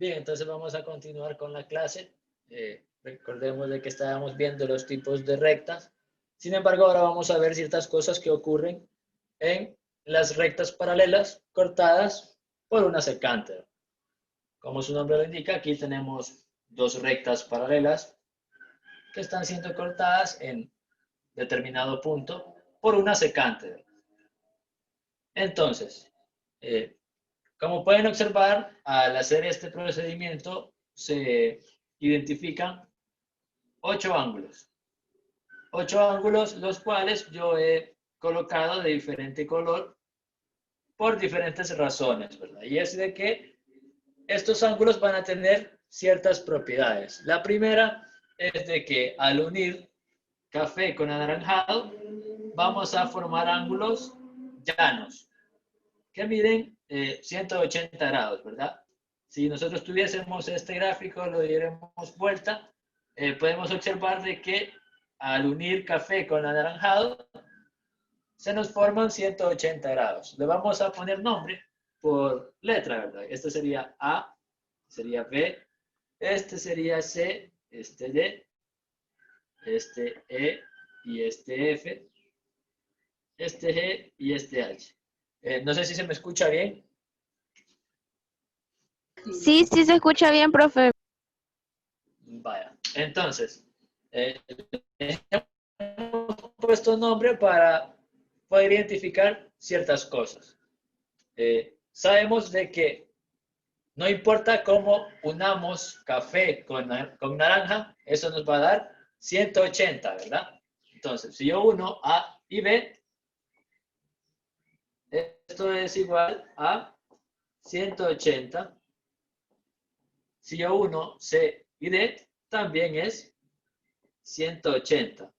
Bien, entonces vamos a continuar con la clase. Recordemos de que estábamos viendo los tipos de rectas. Sin embargo, ahora vamos a ver ciertas cosas que ocurren en las rectas paralelas cortadas por una secante. Como su nombre lo indica, aquí tenemos dos rectas paralelas que están siendo cortadas en determinado punto por una secante. Entonces, como pueden observar, al hacer este procedimiento se identifican 8 ángulos. 8 ángulos los cuales yo he colocado de diferente color por diferentes razones, ¿verdad? Y es de que estos ángulos van a tener ciertas propiedades. La primera es de que al unir café con anaranjado, vamos a formar ángulos llanos que miden 180 grados, ¿verdad? Si nosotros tuviésemos este gráfico, lo diéramos vuelta, podemos observar de que al unir café con anaranjado, se nos forman 180 grados. Le vamos a poner nombre por letra, ¿verdad? Este sería A, sería B, este sería C, este D, este E y este F, este G y este H. No sé si se me escucha bien. Sí, sí se escucha bien, profe. Vaya, entonces, hemos puesto nombre para poder identificar ciertas cosas. Sabemos de que no importa cómo unamos café con naranja, eso nos va a dar 180, ¿verdad? Entonces, si yo uno A y B, esto es igual a 180. Si yo uno C y D, también es 180.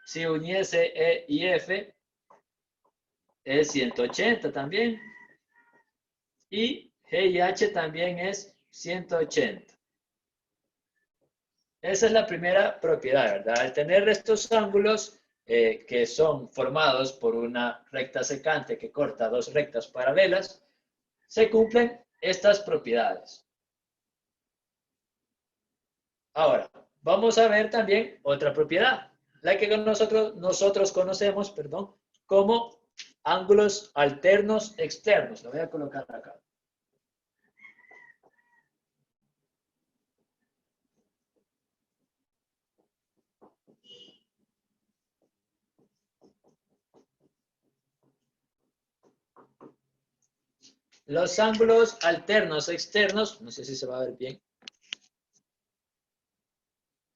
Si uniese E y F, es 180 también. Y G y H también es 180. Esa es la primera propiedad, ¿verdad? Al tener estos ángulos que son formados por una recta secante que corta dos rectas paralelas, se cumplen estas propiedades. Ahora, vamos a ver también otra propiedad, la que nosotros conocemos, perdón, como ángulos alternos externos. Lo voy a colocar acá. Los ángulos alternos externos, no sé si se va a ver bien.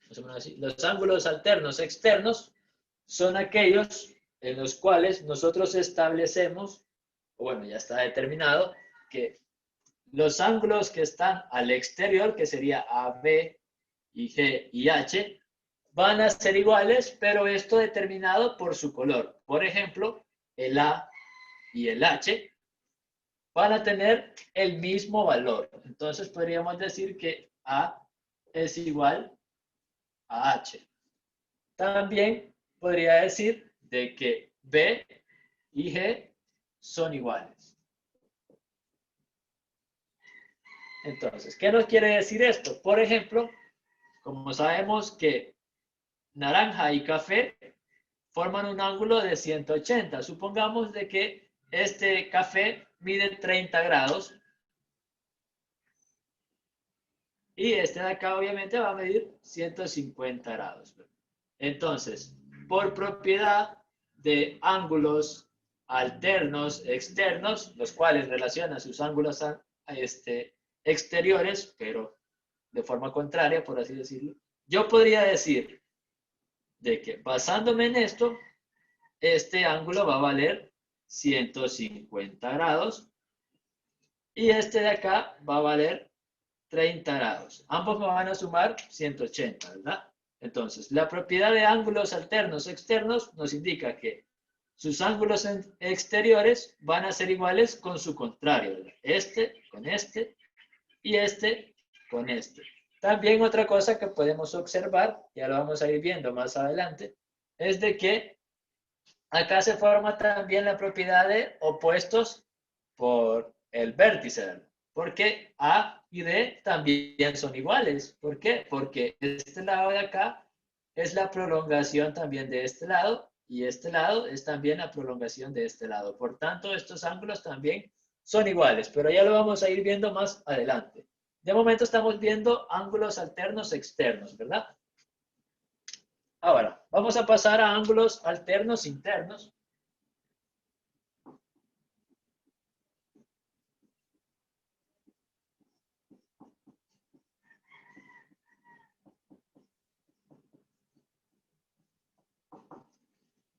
Más o menos así. Los ángulos alternos externos son aquellos en los cuales nosotros establecemos, o bueno, ya está determinado, que los ángulos que están al exterior, que sería A, B y G y H, van a ser iguales, pero esto determinado por su color. Por ejemplo, el A y el H van a tener el mismo valor. Entonces podríamos decir que A es igual a H. También podría decir de que B y G son iguales. Entonces, ¿qué nos quiere decir esto? Por ejemplo, como sabemos que naranja y café forman un ángulo de 180. Supongamos de que este café mide 30 grados y este de acá obviamente va a medir 150 grados. Entonces, por propiedad de ángulos alternos externos, los cuales relacionan sus ángulos exteriores, pero de forma contraria, por así decirlo, yo podría decir de que basándome en esto, este ángulo va a valer 150 grados y este de acá va a valer 30 grados. Ambos me van a sumar 180, ¿verdad? Entonces, la propiedad de ángulos alternos externos nos indica que sus ángulos exteriores van a ser iguales con su contrario, ¿verdad? Este con este y este con este. También otra cosa que podemos observar, ya lo vamos a ir viendo más adelante, es de que acá se forma también la propiedad de opuestos por el vértice. Porque A y D también son iguales. ¿Por qué? Porque este lado de acá es la prolongación también de este lado y este lado es también la prolongación de este lado. Por tanto, estos ángulos también son iguales, pero ya lo vamos a ir viendo más adelante. De momento estamos viendo ángulos alternos externos, ¿verdad? Ahora, vamos a pasar a ángulos alternos internos.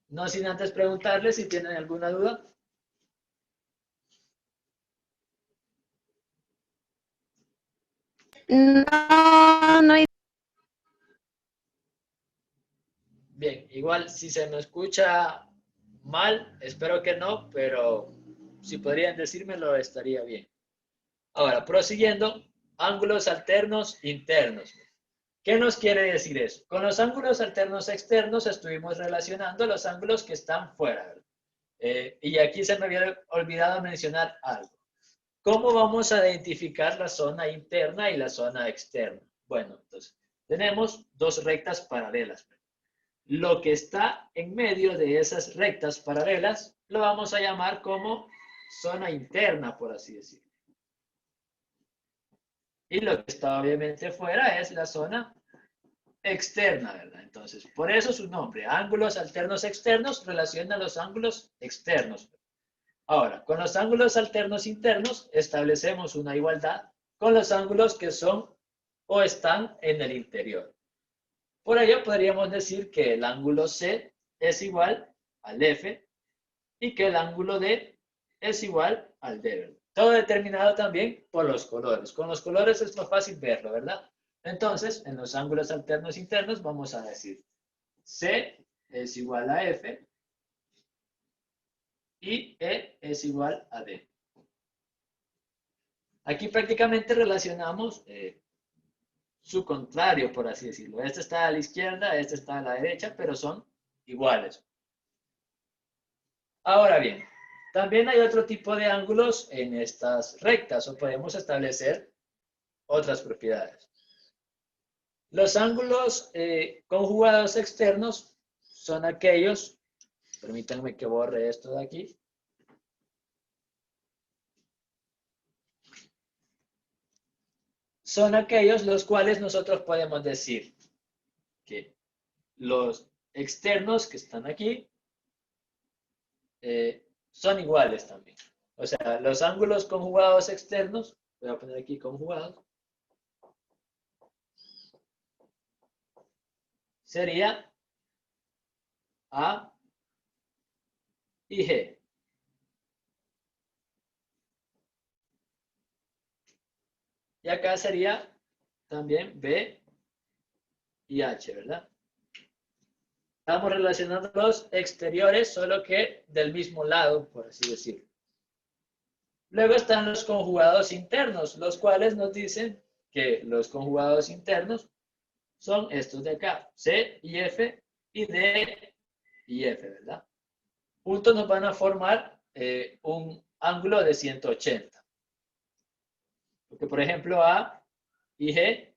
No sin antes preguntarles si tienen alguna duda. No, no hay. Bien, igual si se me escucha mal, espero que no, pero si podrían decírmelo estaría bien. Ahora, prosiguiendo, ángulos alternos internos. ¿Qué nos quiere decir eso? Con los ángulos alternos externos estuvimos relacionando los ángulos que están fuera. Y aquí se me había olvidado mencionar algo. ¿Cómo vamos a identificar la zona interna y la zona externa? Bueno, entonces tenemos dos rectas paralelas. Lo que está en medio de esas rectas paralelas lo vamos a llamar como zona interna, por así decirlo. Y lo que está obviamente fuera es la zona externa, ¿verdad? Entonces, por eso su nombre, ángulos alternos externos, relaciona los ángulos externos. Ahora, con los ángulos alternos internos establecemos una igualdad con los ángulos que son o están en el interior. Por ello, podríamos decir que el ángulo C es igual al F y que el ángulo D es igual al D, ¿verdad? Todo determinado también por los colores. Con los colores es más fácil verlo, ¿verdad? Entonces, en los ángulos alternos internos vamos a decir C es igual a F y E es igual a D. Aquí prácticamente relacionamos su contrario, por así decirlo. Este está a la izquierda, este está a la derecha, pero son iguales. Ahora bien, también hay otro tipo de ángulos en estas rectas, o podemos establecer otras propiedades. Los ángulos conjugados externos son aquellos, permítanme que borre esto de aquí, son aquellos los cuales nosotros podemos decir que los externos que están aquí son iguales también. O sea, los ángulos conjugados externos, voy a poner aquí conjugados, sería A y G. Y acá sería también B y H, ¿verdad? Estamos relacionando los exteriores, solo que del mismo lado, por así decirlo. Luego están los conjugados internos, los cuales nos dicen que los conjugados internos son estos de acá, C y F y D y F, ¿verdad? Juntos nos van a formar un ángulo de 180. Porque, por ejemplo, A y G,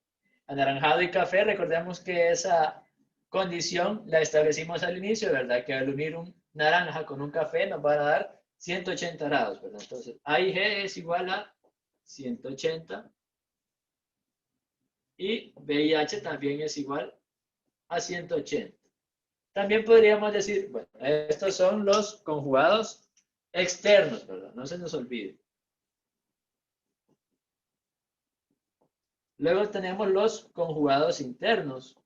anaranjado y café, recordemos que esa condición la establecimos al inicio, ¿verdad? Que al unir un naranja con un café nos van a dar 180 grados, ¿verdad? Entonces, A y G es igual a 180 y B y H también es igual a 180. También podríamos decir, bueno, estos son los conjugados externos, ¿verdad? No se nos olvide. Luego tenemos los conjugados internos.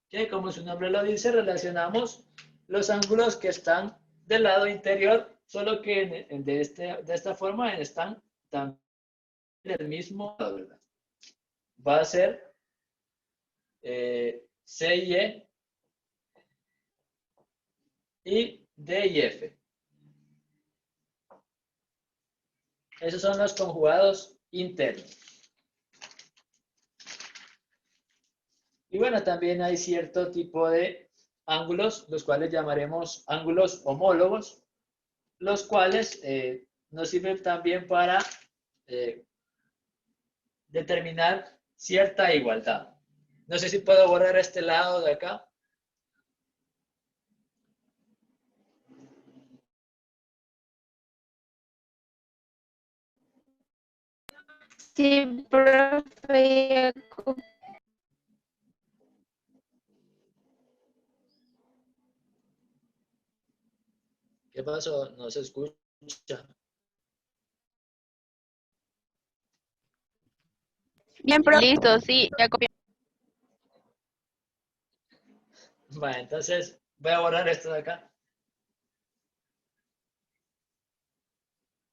Que como su nombre lo dice, relacionamos los ángulos que están del lado interior, solo que de esta forma están también del mismo lado, ¿verdad? Va a ser C y E y D y F. Esos son los conjugados internos. Y bueno, también hay cierto tipo de ángulos, los cuales llamaremos ángulos homólogos, los cuales nos sirven también para determinar cierta igualdad. No sé si puedo borrar este lado de acá. Sí, profe. ¿Qué pasó? No se escucha. Bien, profe. Listo, sí, ya copié. Vale, entonces voy a borrar esto de acá.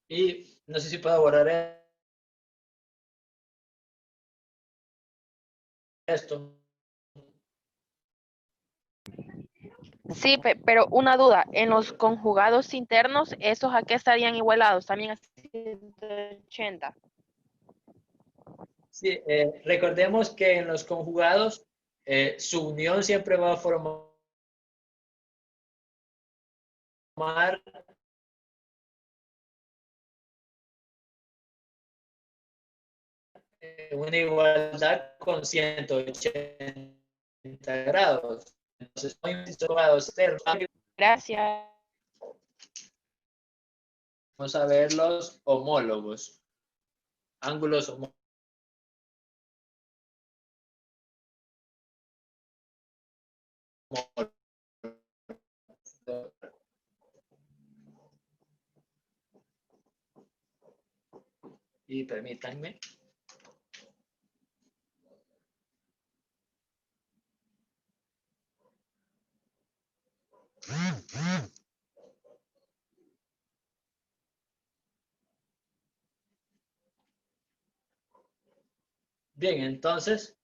Y no sé si puedo borrar esto. Sí, pero una duda, en los conjugados internos, ¿esos a qué estarían igualados? También a 180. Sí, recordemos que en los conjugados su unión siempre va a formar una igualdad con 180 grados. Entonces, Gracias. vamos a ver los homólogos, ángulos homólogos. Y permítanme. Bien, entonces,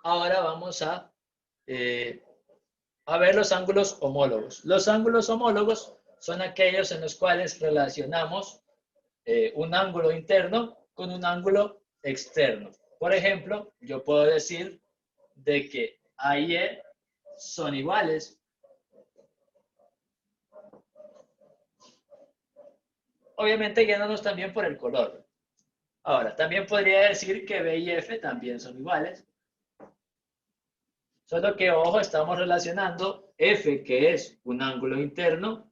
ahora vamos a ver los ángulos homólogos. Los ángulos homólogos son aquellos en los cuales relacionamos un ángulo interno con un ángulo externo. Por ejemplo, yo puedo decir de que A y E son iguales. Obviamente guiándonos también por el color. Ahora, también podría decir que B y F también son iguales. Solo que, ojo, estamos relacionando F, que es un ángulo interno,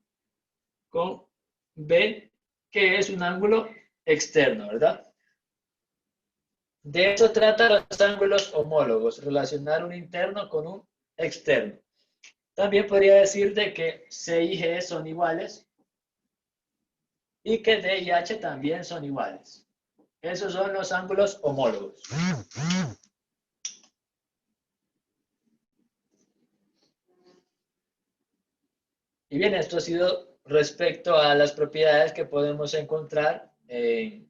con B, que es un ángulo externo, ¿verdad? De eso trata los ángulos homólogos, relacionar un interno con un externo. También podría decir de que C y G son iguales y que D y H también son iguales. Esos son los ángulos homólogos. Y bien, esto ha sido respecto a las propiedades que podemos encontrar en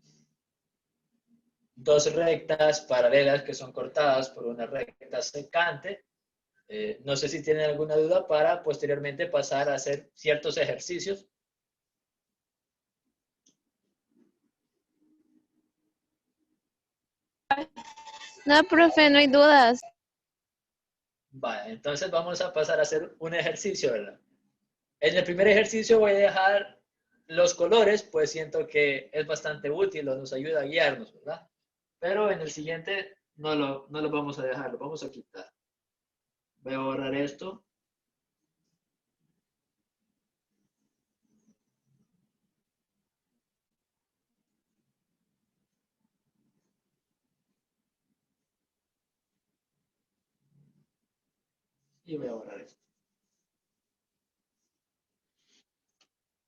dos rectas paralelas que son cortadas por una recta secante. No sé si tienen alguna duda para posteriormente pasar a hacer ciertos ejercicios. No, profe, no hay dudas. Vale, entonces vamos a pasar a hacer un ejercicio, ¿verdad? En el primer ejercicio voy a dejar los colores, pues siento que es bastante útil o nos ayuda a guiarnos, ¿verdad? Pero en el siguiente no lo vamos a dejar, lo vamos a quitar. Voy a borrar esto. Y voy a borrar esto.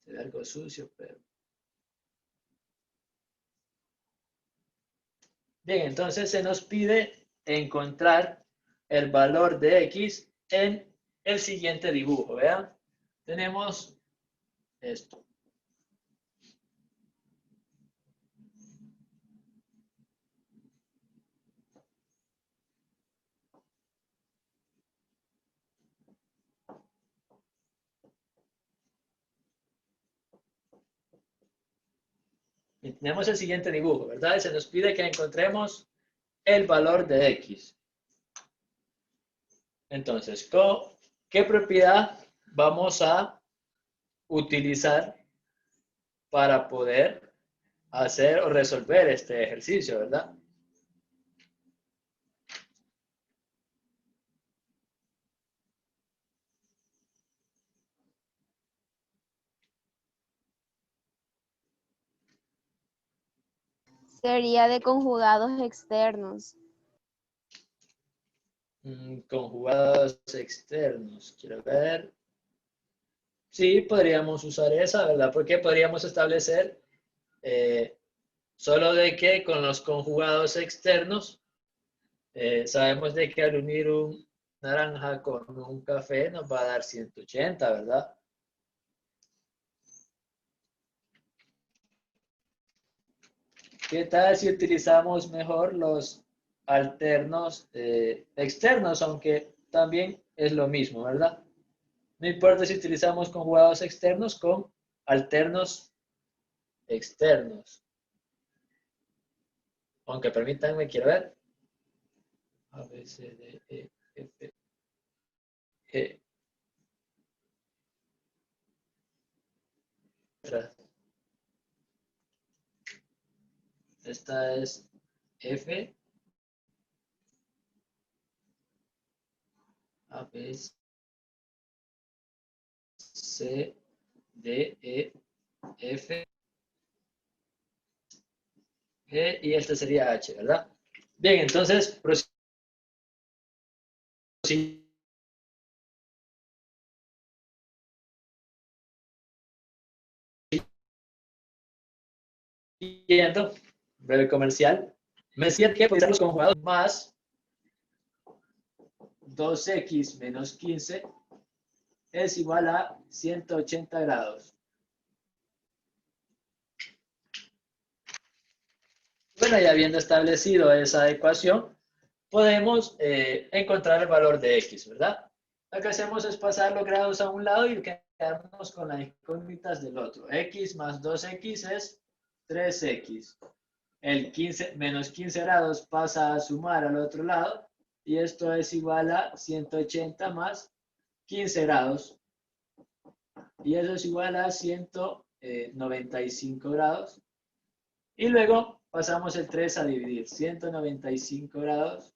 Se ve algo sucio, pero... Bien, entonces se nos pide encontrar el valor de X en el siguiente dibujo, ¿vean? Tenemos esto. Y tenemos el siguiente dibujo, ¿verdad? Se nos pide que encontremos el valor de X. Entonces, ¿qué propiedad vamos a utilizar para poder hacer o resolver este ejercicio, verdad? Sería de conjugados externos. Conjugados externos, quiero ver. Sí, podríamos usar esa, ¿verdad? Porque podríamos establecer solo de que con los conjugados externos sabemos de que al unir un naranja con un café nos va a dar 180, ¿verdad? ¿Qué tal si utilizamos mejor los alternos externos, aunque también es lo mismo, ¿verdad? No importa si utilizamos conjugados externos con alternos externos. Aunque permítanme, quiero ver. A, B, C, D, E, F, G. Esta es F, A, B, C, D, E, F, G y esta sería H, ¿verdad? Bien, entonces prosiguiendo, breve comercial. Me decía que pues, los conjugados más 2x menos 15 es igual a 180 grados. Bueno, ya habiendo establecido esa ecuación, podemos encontrar el valor de x, ¿verdad? Lo que hacemos es pasar los grados a un lado y quedarnos con las incógnitas del otro. X más 2x es 3x. El 15 menos 15 grados pasa a sumar al otro lado y esto es igual a 180 más 15 grados. Y eso es igual a 195 grados. Y luego pasamos el 3 a dividir. 195 grados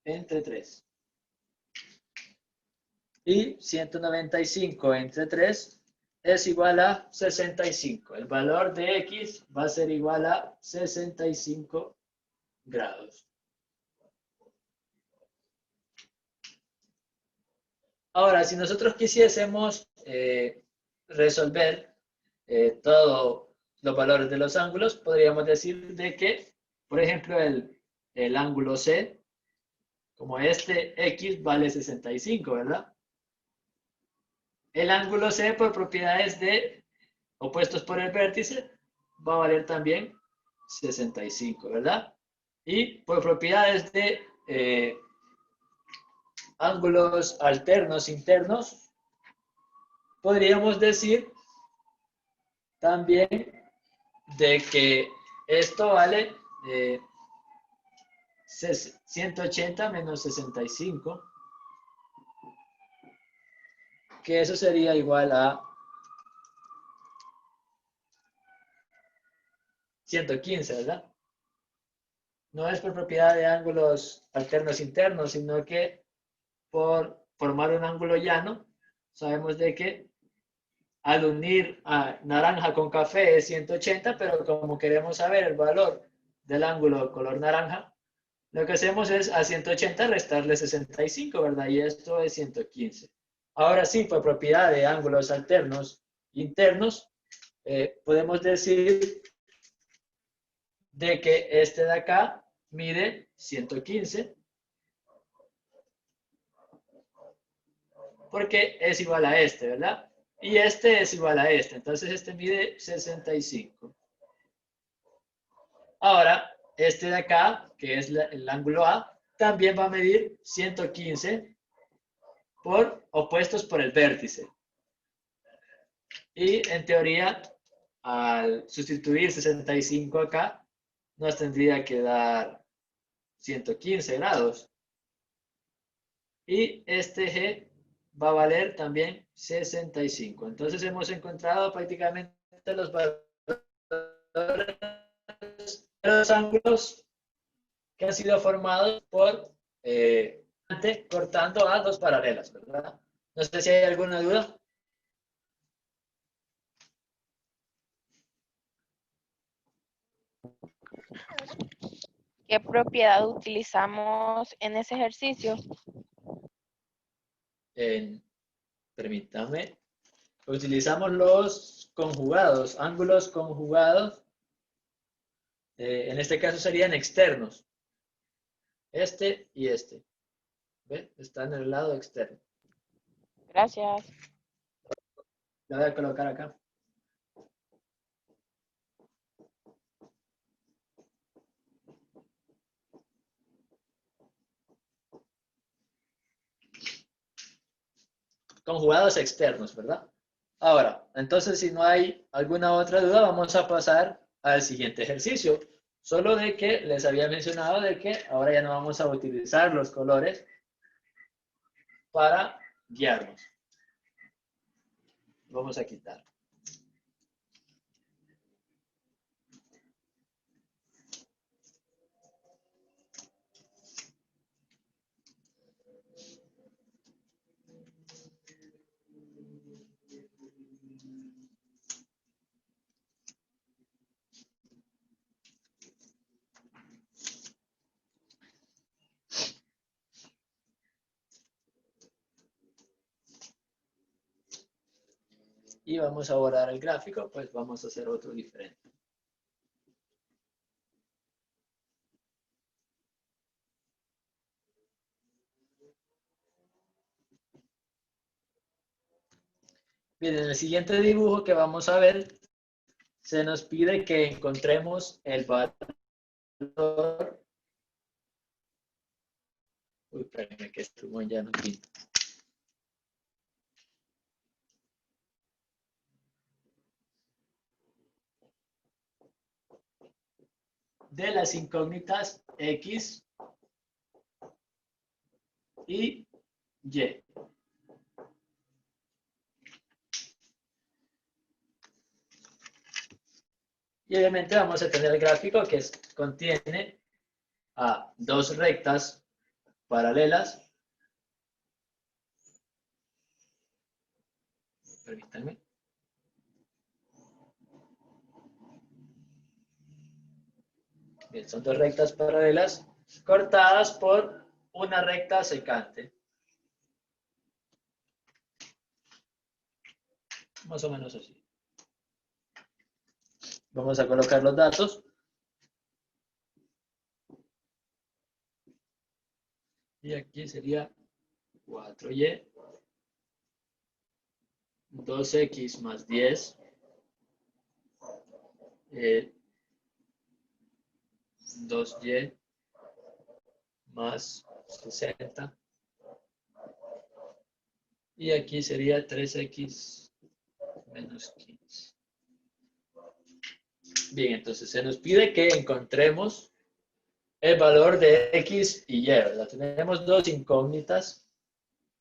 entre 3. Y 195 entre 3 es igual a 65. El valor de x va a ser igual a 65 grados. Ahora, si nosotros quisiésemos resolver todos los valores de los ángulos, podríamos decir de que, por ejemplo, el ángulo C, como este X vale 65, ¿verdad? El ángulo C por propiedades de opuestos por el vértice va a valer también 65, ¿verdad? Y por propiedades de ángulos alternos internos, podríamos decir también de que esto vale 180 menos 65, que eso sería igual a 115, ¿verdad? No es por propiedad de ángulos alternos internos, sino que por formar un ángulo llano, sabemos de que al unir a naranja con café es 180, pero como queremos saber el valor del ángulo color naranja, lo que hacemos es a 180 restarle 65, ¿verdad? Y esto es 115. Ahora sí, por propiedad de ángulos alternos internos, podemos decir de que este de acá mide 115 porque es igual a este, ¿verdad? Y este es igual a este, entonces este mide 65. Ahora, este de acá, que es el ángulo A, también va a medir 115 por opuestos por el vértice. Y en teoría, al sustituir 65 acá, nos tendría que dar 115 grados. Y este G va a valer también 65. Entonces hemos encontrado prácticamente los valores de los ángulos que han sido formados por cortando a dos paralelas, ¿verdad? No sé si hay alguna duda. ¿Qué propiedad utilizamos en ese ejercicio? Permítame. Utilizamos los conjugados, ángulos conjugados. En este caso serían externos. Este y este. ¿Ve? Están en el lado externo. Gracias. La voy a colocar acá. Conjugados externos, ¿verdad? Ahora, entonces si no hay alguna otra duda, vamos a pasar al siguiente ejercicio. Solo de que les había mencionado de que ahora ya no vamos a utilizar los colores para guiarnos. Vamos a quitar. Y vamos a borrar el gráfico, pues vamos a hacer otro diferente. Bien, en el siguiente dibujo que vamos a ver, se nos pide que encontremos el valor. Uy, espérenme que esto ya no pinta. De las incógnitas X y Y. Y obviamente vamos a tener el gráfico que contiene a dos rectas paralelas. Permítanme. Bien, son dos rectas paralelas cortadas por una recta secante. Más o menos así. Vamos a colocar los datos. Y aquí sería 4y, 2x más 10, 2y más 60. Y aquí sería 3x menos 15. Bien, entonces se nos pide que encontremos el valor de x y y, ¿verdad? Tenemos dos incógnitas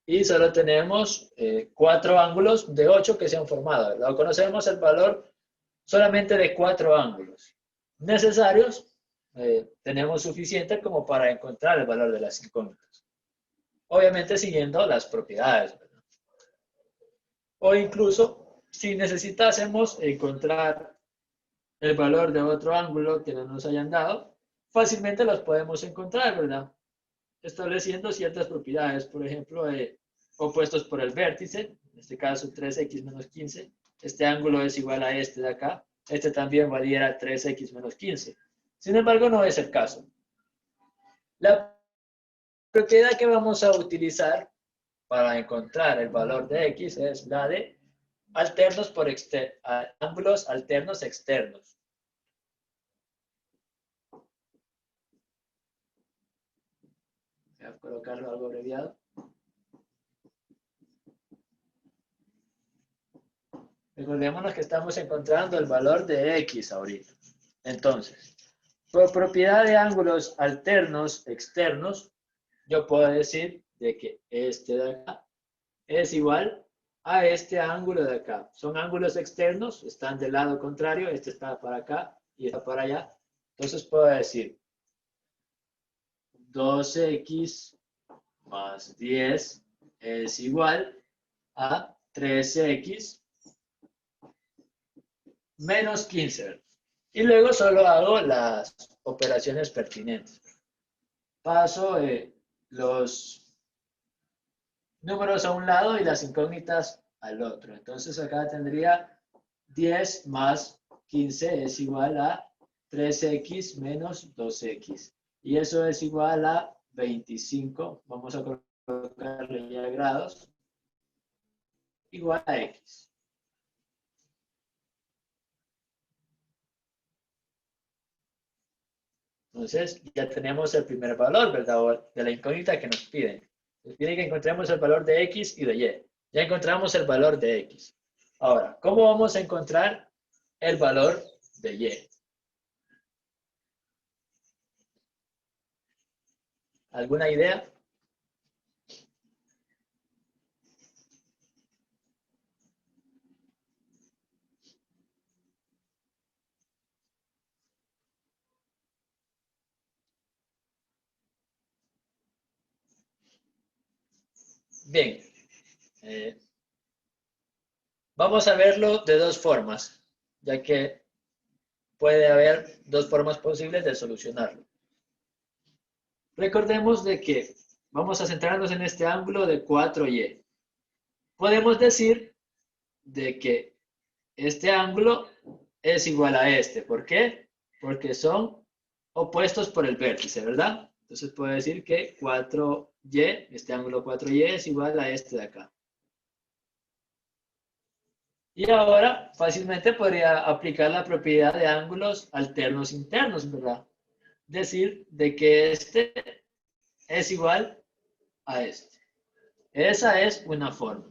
y solo tenemos 4 ángulos de 8 que se han formado, ¿verdad? Conocemos el valor solamente de 4 ángulos necesarios. Tenemos suficiente como para encontrar el valor de las incógnitas. Obviamente siguiendo las propiedades, ¿verdad? O incluso, si necesitásemos encontrar el valor de otro ángulo que no nos hayan dado, fácilmente los podemos encontrar, ¿verdad? Estableciendo ciertas propiedades, por ejemplo, opuestos por el vértice, en este caso 3x menos 15, este ángulo es igual a este de acá, este también valiera 3x menos 15. Sin embargo, no es el caso. La propiedad que vamos a utilizar para encontrar el valor de x es la de alternos por ángulos alternos externos. Voy a colocarlo algo abreviado. Recordémonos que estamos encontrando el valor de x ahorita. Entonces, por propiedad de ángulos alternos externos, yo puedo decir de que este de acá es igual a este ángulo de acá. Son ángulos externos, están del lado contrario, este está para acá y está para allá. Entonces puedo decir 2x más 10 es igual a 3x menos 15. Y luego solo hago las operaciones pertinentes. Paso los números a un lado y las incógnitas al otro. Entonces acá tendría 10 más 15 es igual a 3x menos 2x. Y eso es igual a 25. Vamos a colocarle ya grados. Igual a x. Entonces ya tenemos el primer valor, ¿verdad? De la incógnita que nos piden. Nos piden que encontremos el valor de x y de y. Ya encontramos el valor de x. Ahora, ¿cómo vamos a encontrar el valor de y? ¿Alguna idea? Bien. Vamos a verlo de dos formas, ya que puede haber dos formas posibles de solucionarlo. Recordemos de que vamos a centrarnos en este ángulo de 4y. Podemos decir de que este ángulo es igual a este. ¿Por qué? Porque son opuestos por el vértice, ¿verdad? Entonces puedo decir que 4y, este ángulo 4y es igual a este de acá. Y ahora fácilmente podría aplicar la propiedad de ángulos alternos internos, ¿verdad? Decir de que este es igual a este. Esa es una forma.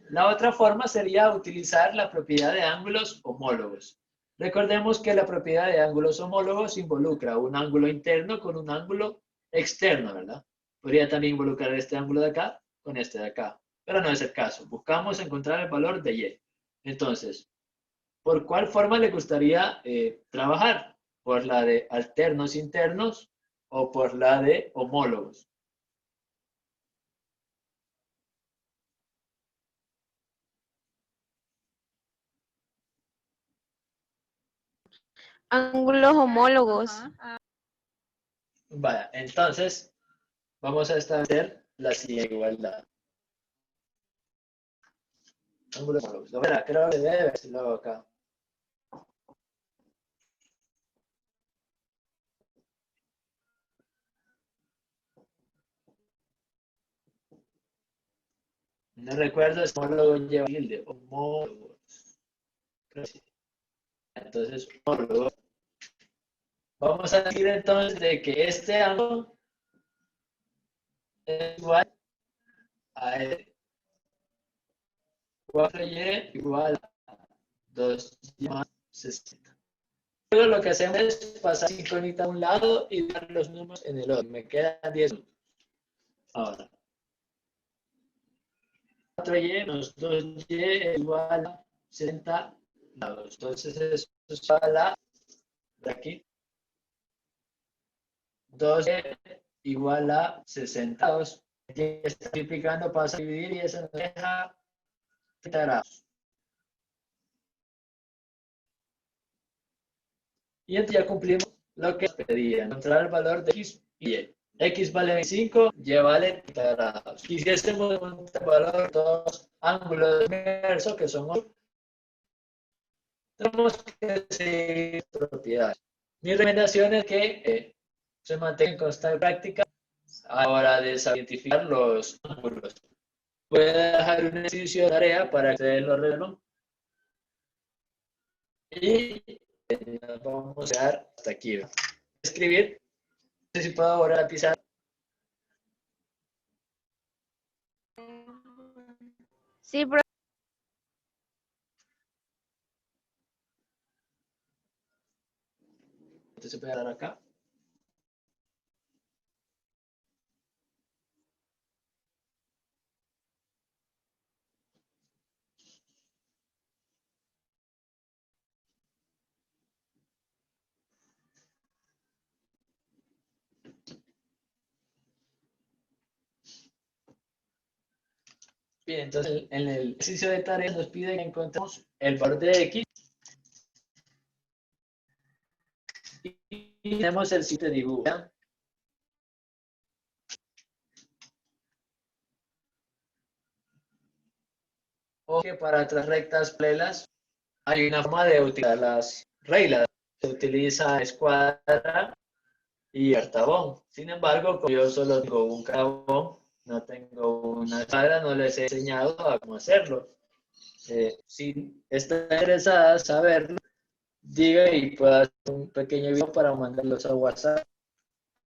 La otra forma sería utilizar la propiedad de ángulos homólogos. Recordemos que la propiedad de ángulos homólogos involucra un ángulo interno con un ángulo externo, ¿verdad? Podría también involucrar este ángulo de acá con este de acá, pero no es el caso. Buscamos encontrar el valor de y. Entonces, ¿por cuál forma le gustaría trabajar? ¿Por la de alternos internos o por la de homólogos? Ángulos homólogos. Vaya, entonces vamos a establecer la siguiente igualdad. Ángulos homólogos. Bueno, creo que debe verlo acá. No recuerdo si homólogo lleva tilde. Homólogos. Creo que sí. Entonces, homólogos. Vamos a decir entonces de que este ángulo es igual a 4y igual a 2y más 60. Luego lo que hacemos es pasar sincronita a un lado y dar los números en el otro. Me quedan 10 minutos. Ahora, 4y menos 2y es igual a 60 grados. Entonces, eso es igual a, de aquí, 2y igual a 60 grados. Está multiplicando, pasa a dividir y eso nos deja 30 grados. Y entonces ya cumplimos lo que nos pedía, encontrar el valor de x y y. X vale 25, y vale 30 grados. Quisiésemos encontrar el valor de todos ángulos inversos, que son 8, tenemos que seguir propiedades. Mi recomendación es que se mantenga en constante práctica a la hora de identificar los ángulos. Voy a dejar un ejercicio de tarea para que ustedes lo resuelvan. Y nos vamos a quedar hasta aquí. Escribir. No sé si puedo borrar la pizarra. Sí, pero Entonces voy a dar acá. Bien, entonces en el ejercicio de tareas nos pide que encontremos el valor de X y tenemos el sitio de dibujo. ¿Ya? O que para otras rectas paralelas hay una forma de utilizar las reglas. Se utiliza escuadra y artabón. Sin embargo, como yo solo tengo un cartabón, no tengo una escuadra, no les he enseñado a cómo hacerlo. Si está interesada en saberlo, diga y puedo hacer un pequeño video para mandarlos a WhatsApp,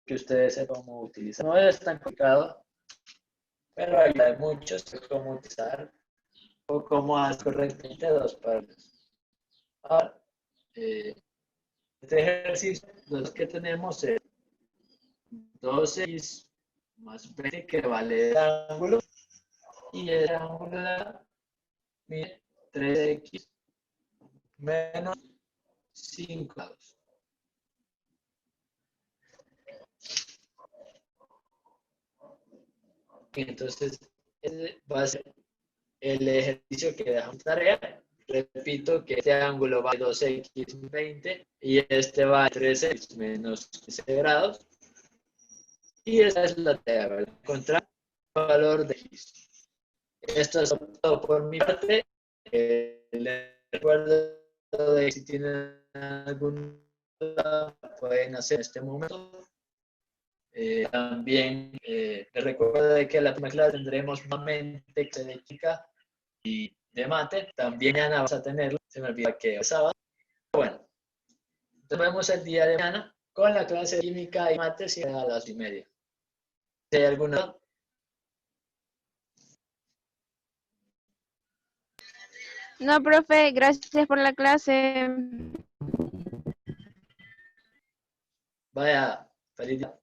que ustedes sepan cómo utilizar. No es tan complicado, pero ayuda mucho cómo utilizar o cómo hacer correctamente dos pares. Ahora, este ejercicio, los que tenemos es 12x más 20, que vale el ángulo, y el ángulo da 3x menos 5 grados. Entonces, ese va a ser el ejercicio que dejamos tarea. Repito que este ángulo va a 2x 20 y este va a 3x menos 15 grados. Y esa es la tarea, ¿verdad? Encontrar el valor de x. Esto es todo por mi parte. Les recuerdo de que si tienen alguna duda, pueden hacer en este momento. También les recuerdo de que la próxima clase tendremos nuevamente clase de química y de mate. También mañana vamos a tenerlo. Se me olvida que es sábado. Bueno, nos vemos el día de mañana con la clase de química y mate, si a las 8:30. ¿Hay alguna duda? No, profe, gracias por la clase. Vaya, feliz día.